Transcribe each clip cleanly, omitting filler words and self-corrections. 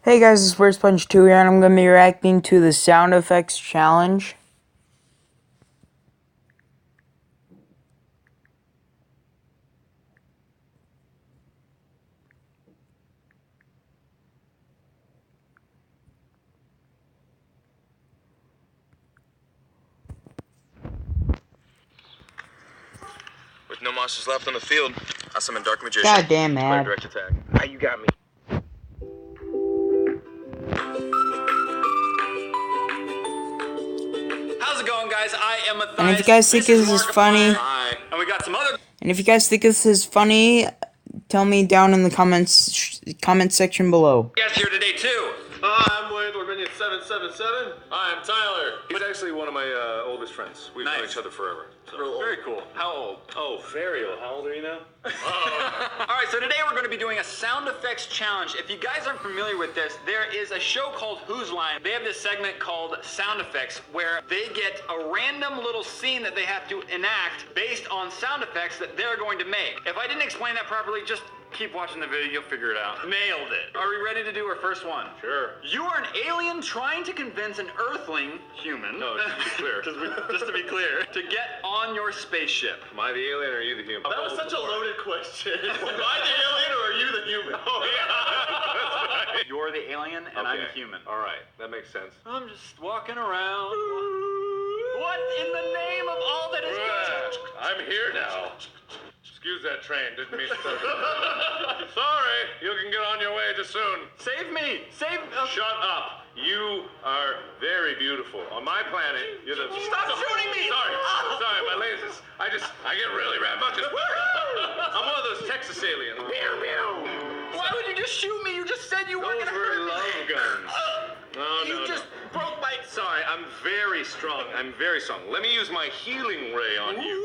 Hey guys, it's Where's Punch 2 here, and I'm going to be reacting to the sound effects challenge. With no monsters left on the field, I summon Dark Magician. Goddamn, Declare man. direct attack. Ah, you got me. How's it going, guys? I am Matthias. And if you guys think this is funny, Hi. And we got some other. and if you guys think this is funny, tell me down in the comment section below. guests here today too. I'm Wade, we're Minion 777. I'm Tyler. He's actually one of my oldest friends. We've known each other forever. So. Very cool. How old? Oh, very old. How old are you now? All right, so today we're going to be doing a sound effects challenge. If you guys aren't familiar with this, there is a show called Whose Line. They have this segment called Sound Effects where they get a random little scene that they have to enact based on sound effects that they're going to make. If I didn't explain that properly, just keep watching the video, you'll figure it out. Nailed it. Are we ready to do our first one? Sure. You are an alien trying to convince an earthling human. No, just to be clear. just to be clear, to get on your spaceship. Am I the alien or are you the human? That was such a loaded question. Am I the alien or are you the human? Oh, yeah. You're the alien and I'm the human. All right, that makes sense. I'm just walking around. What in the name of all that is good? I'm here now. Excuse that train, didn't mean to. Sorry, you can get on your way just soon. Save me! Save me! Shut up. You are very beautiful. On my planet, you're the... Stop shooting me! Sorry, my lasers. I get really rambunctious. I'm one of those Texas aliens. Why would you just shoot me? You just said you weren't Those gonna hurt were me. love guns. You just broke my... Sorry, I'm very strong. I'm very strong. Let me use my healing ray on you.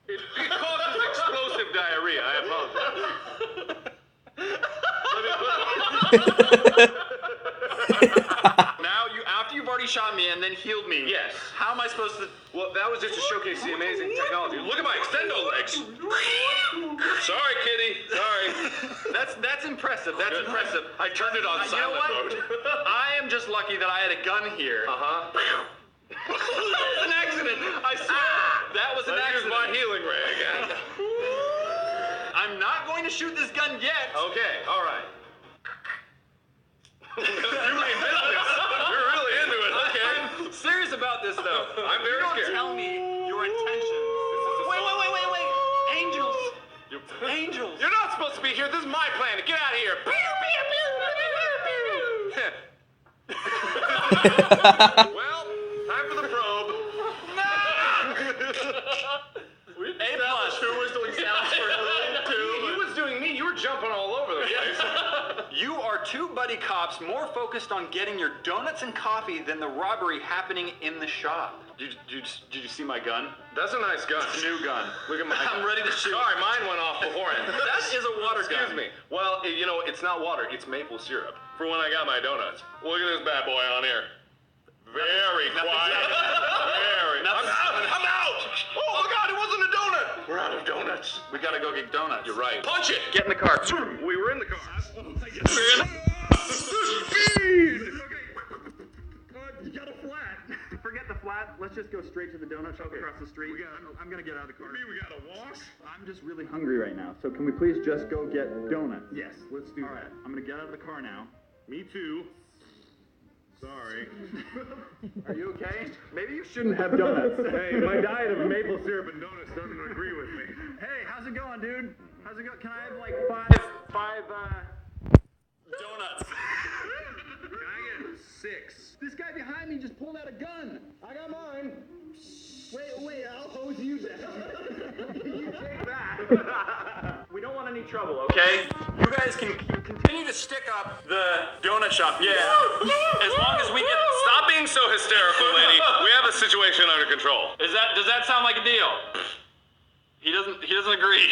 It causes explosive diarrhea. I apologize. Now, after you've already shot me and then healed me. Yes. How am I supposed to... Well, that was just to showcase the amazing technology. Look at my extendo legs. Sorry, kitty. Sorry. That's impressive. That's impressive. I turned it on You know silent what? mode. I am just lucky that I had a gun here. Uh-huh. An accident. I swear. That was an Let's use accident. my healing ray again. I'm not going to shoot this gun yet. Okay, all right. You mean business. You're really into it. Okay. I'm serious about this, though. I'm very you don't scared. tell me your intentions. Wait. Angels. Angels. You're not supposed to be here. This is my planet. Get out of here. Well, time for the probe. A plus. Who was doing sounds for who? He was doing me. You were jumping all over the place. You are two buddy cops more focused on getting your donuts and coffee than the robbery happening in the shop. Did you see my gun? That's a nice gun. It's a new gun. Look at mine. I'm ready to shoot. Sorry, mine went off beforehand. That is a water gun. Excuse me. Well, you know, it's not water. It's maple syrup. For when I got my donuts. Look at this bad boy on here. Very quiet. Very. I'm out. Oh my God! It wasn't a donut. We're out of donuts. We gotta go get donuts. You're right. Punch it. Get in the car. We were in the car. Speed! You got a flat. Forget the flat. Let's just go straight to the donut shop across the street. I'm gonna get out of the car. We gotta walk? I'm just really hungry right now. So can we please just go get donuts? Yes, let's do All right. that. I'm gonna get out of the car now. Me too. Sorry. Are you okay? Maybe you shouldn't have donuts. Hey, my diet of maple syrup and donuts doesn't agree with me. Hey, how's it going, dude? How's it going? Can I have like five Donuts. Can I get 6? This guy behind me just pulled out a gun. I got mine. Wait, I'll hose you down. You take that. We don't want any trouble, okay? You guys can continue to stick up the donut shop. Yeah. As long as we get... Stop being so hysterical, lady. We have a situation under control. Does that sound like a deal? He doesn't agree.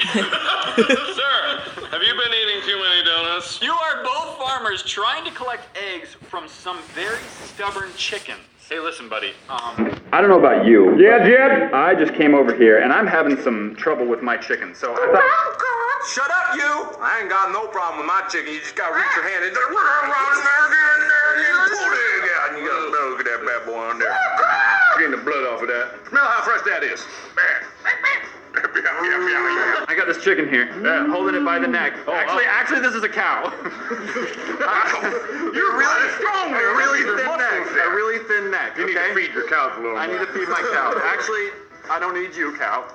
Sir, have you been eating too many donuts? You are both farmers trying to collect eggs from some very stubborn chickens. Hey, listen, buddy. I don't know about you. Yeah, Jed. I just came over here and I'm having some trouble with my chicken. So I thought... Shut up, you! I ain't got no problem with my chicken. You just gotta reach your hand in there. Pull the egg out, and you gotta look at that bad boy on there. Getting the blood off of that. Smell how fresh that is. I got this chicken here. Holding it by the neck. Actually, this is a cow. You're really strong. A really thin neck. A really thin neck. You need to feed your cows a little I need to feed my cow. Actually, I don't need you, cow.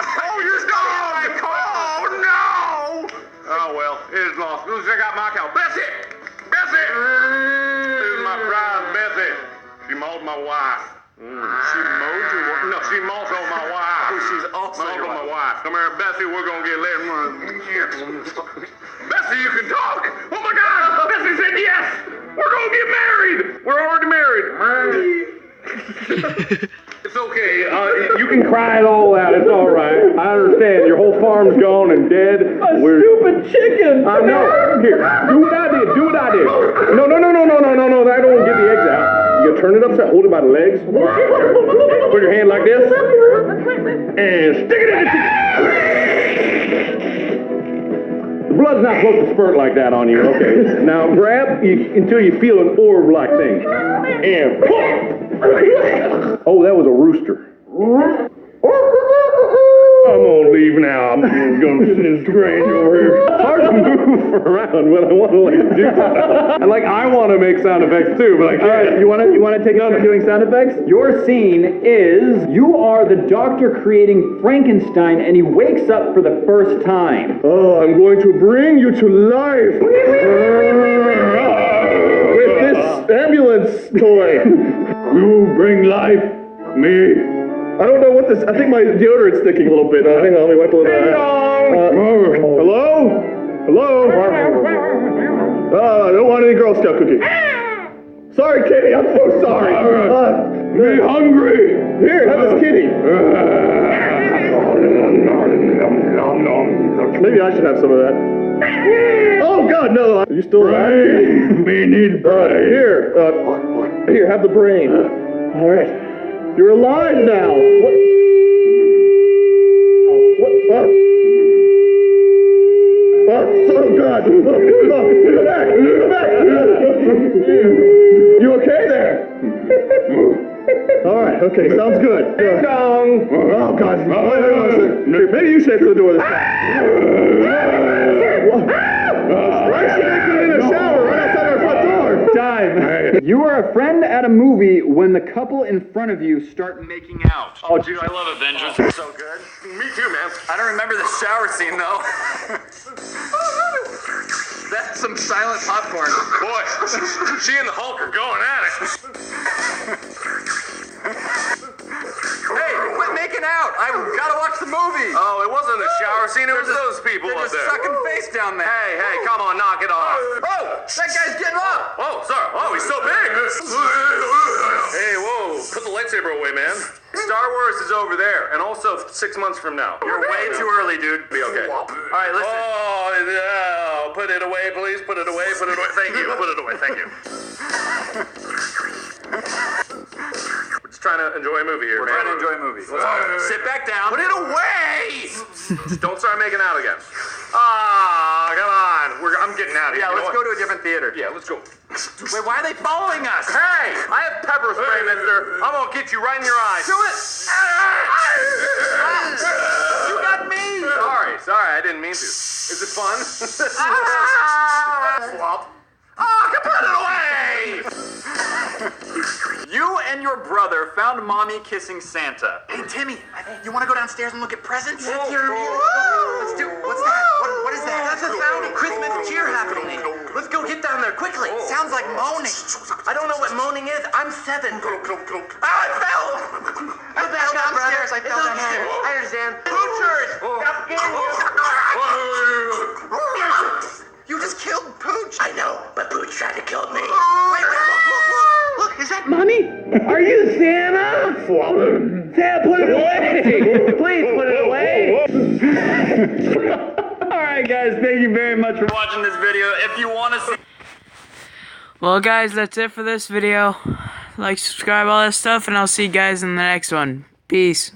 Oh, you're dog! Oh, no! Oh, well, it is lost. Who's check out my cow? Bessie! Bessie! This is my prize, Bessie. She mowed my wife. She mowed your wife? No, she mowed my wife. Oh, she's also your my wife. wife. Come here, Bessie. We're gonna get let Bessie, you can talk. Oh my God! Bessie said yes. We're gonna get married. We're already married. It's okay. You can cry it all out. It's all right. I understand. Your whole farm's gone and dead. Stupid chicken! I know. Here, do what I did. Do what I did. No. I don't get the eggs out. You turn it upside. Hold it by the legs. Put your hand like this. And stick it in the The blood's not supposed to spurt like that on you. Okay. Now grab until you feel an orb-like thing. And oh, that was a rooster. I'm gonna leave now. I'm gonna sit in strange over here. It's hard to move around when I want to do stuff. And I want to make sound effects too, but I can't. All right, you want to take on doing sound effects? Your scene is you are the doctor creating Frankenstein, and he wakes up for the first time. Oh, I'm going to bring you to life with this ambulance toy. You bring life, me. I don't know what this. I think my deodorant's sticking a little bit. Hang on, let me wipe a little bit. Hello? Hello? I don't want any Girl Scout cookie. Sorry, kitty. I'm so sorry. Me hungry. Here, have this kitty. Maybe I should have some of that. Oh God, no! Are you still alive? Me need brain. Here, have the brain. All right, you're alive now. What? Oh God! Come back! You okay there? All right. Okay. Sounds good. Oh God! Maybe you should open the door this time. Why should I get in a shower right outside our front door? Time. You are a friend at a movie when the couple in front of you start making out. Oh, dude, I love Avengers. It's so good. Me too, man. I don't remember the shower scene, though. That's some silent popcorn. Boy, she and the Hulk are going at it. Hey, quit making out. I gotta watch the movie. Oh, it wasn't a shower scene. It was those people They're up just there. sucking face down there. Hey, come on, knock it off. Oh, that guy's getting up. Oh, sorry. Oh, he's so big. Hey, whoa. Put the lightsaber away, man. Star Wars is over there, and also 6 months from now. You're way too early, dude. Be okay. All right, listen. Oh, no. Put it away, please. Put it away. Put it away. Thank you. Put it away. Thank you. We're just trying to enjoy a movie here, We're man. trying to enjoy movies. Sit back down. Put it away! Just don't start making out again. Ah, come on. I'm getting out of here. Yeah, You know let's what? go to a different theater. Yeah, let's go. Wait, why are they following us? Hey, I have pepper spray, mister. I'm gonna get you right in your eyes. Do it. You got me. Sorry, I didn't mean to. Is it fun? Flop. Oh, put it away! You and your brother found mommy kissing Santa. Hey, Timmy, you want to go downstairs and look at presents? Let's do. What's that? What is that? That's a sound of Christmas cheer happening. Let's go get down there quickly. Sounds like moaning. I don't know what moaning is. I'm 7. I fell. I fell downstairs. I fell downstairs. I understand. Poochers! Stop getting You just killed Pooch. I know, but Pooch tried to kill me. Wait, look, is that Mommy, are you Santa? Santa, put it away. Please put it away. All right, guys, thank you very much for watching this video. If you want to see... Well, guys, that's it for this video. Like, subscribe, all that stuff, and I'll see you guys in the next one. Peace.